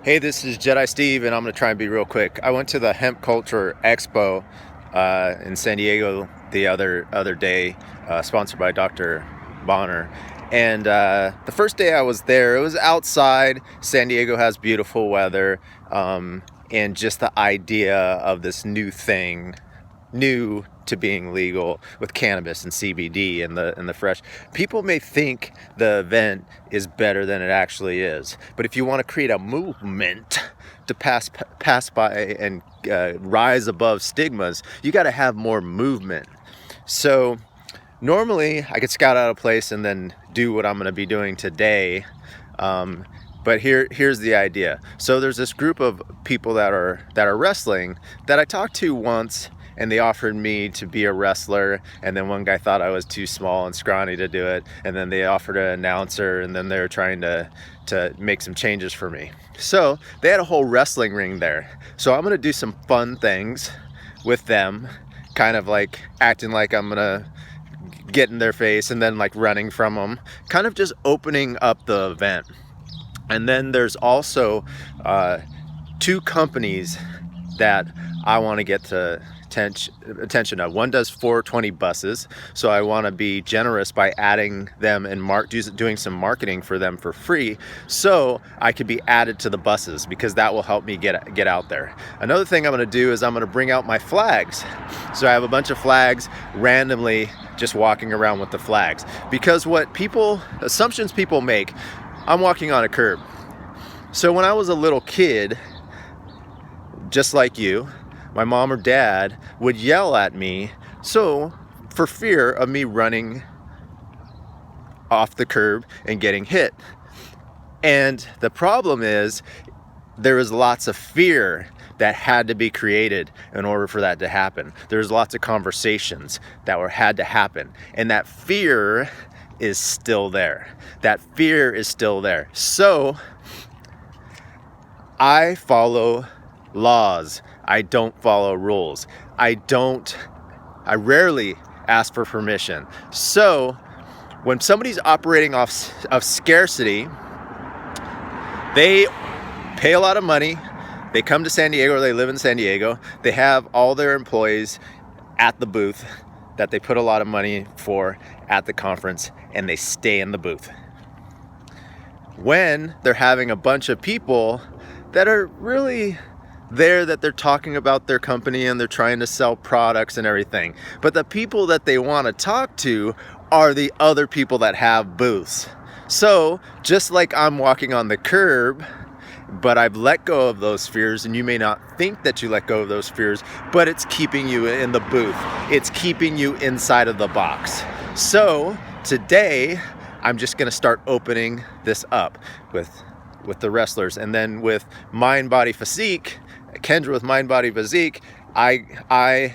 Hey, this is Jedi Steve, and I'm going to try and be real quick. I went to the Hemp Culture Expo in San Diego the other day, sponsored by Dr. Bonner. And the first day I was there, it was outside. San Diego has beautiful weather, and just the idea of this new thing, new to being legal with cannabis and CBD and the fresh. People may think the event is better than it actually is, but if you want to create a movement to pass by and rise above stigmas, you got to have more movement. So normally I could scout out a place and then do what I'm going to be doing today. But here's the idea. So there's this group of people that are wrestling that I talked to once, and they offered me to be a wrestler, and then one guy thought I was too small and scrawny to do it, and then they offered an announcer, and then they were trying to make some changes for me. So they had a whole wrestling ring there. So I'm gonna do some fun things with them, kind of like acting like I'm gonna get in their face and then like running from them, kind of just opening up the event. And then there's also two companies that I want to get to attention of. One does 420 buses, so I want to be generous by adding them and doing some marketing for them for free, so I could be added to the buses, because that will help me get out there. Another thing I'm going to do is I'm going to bring out my flags. So I have a bunch of flags randomly, just walking around with the flags, because assumptions people make. I'm walking on a curb. So when I was a little kid, just like you, my mom or dad would yell at me, so for fear of me running off the curb and getting hit. And the problem is, there was lots of fear that had to be created in order for that to happen. There's lots of conversations that had to happen, and that fear is still there. That fear is still there. So I follow laws. I don't follow rules. I rarely ask for permission. So when somebody's operating of scarcity, they pay a lot of money. They come to San Diego, or they live in San Diego. They have all their employees at the booth that they put a lot of money for at the conference, and they stay in the booth. When they're having a bunch of people that are really there, that they're talking about their company and they're trying to sell products and everything, but the people that they want to talk to are the other people that have booths. So just like I'm walking on the curb, but I've let go of those fears, and you may not think that you let go of those fears, but it's keeping you in the booth. It's keeping you inside of the box. So today, I'm just gonna start opening this up with the wrestlers, and then with Mind Body Physique, Kendra with Mind Body Physique, I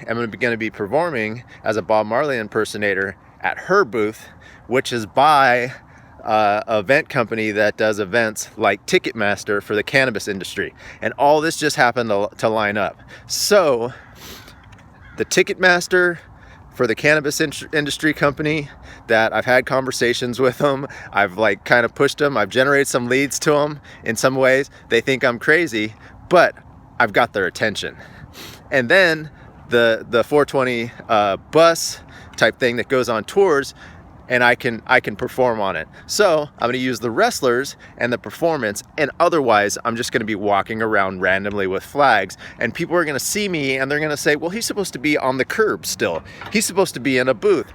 am going to be performing as a Bob Marley impersonator at her booth, which is by an event company that does events like Ticketmaster for the cannabis industry. And all this just happened to line up. So the Ticketmaster for the cannabis industry company, that I've had conversations with them, I've like kind of pushed them, I've generated some leads to them. In some ways they think I'm crazy, but I've got their attention. And then the 420 bus type thing that goes on tours, and I can perform on it. So I'm going to use the wrestlers and the performance, and otherwise I'm just going to be walking around randomly with flags, and people are going to see me and they're going to say, well, he's supposed to be on the curb still. He's supposed to be in a booth.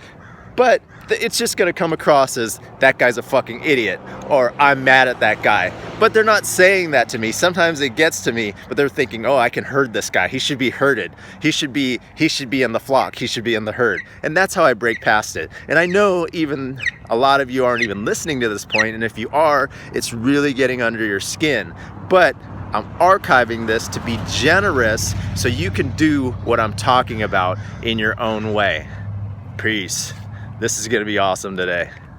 But it's just going to come across as, that guy's a fucking idiot, or I'm mad at that guy. But they're not saying that to me. Sometimes it gets to me, but they're thinking, oh, I can herd this guy. He should be herded. He should be in the flock. He should be in the herd. And that's how I break past it. And I know even a lot of you aren't even listening to this point, and if you are, it's really getting under your skin. But I'm archiving this to be generous, so you can do what I'm talking about in your own way. Peace. This is going to be awesome today.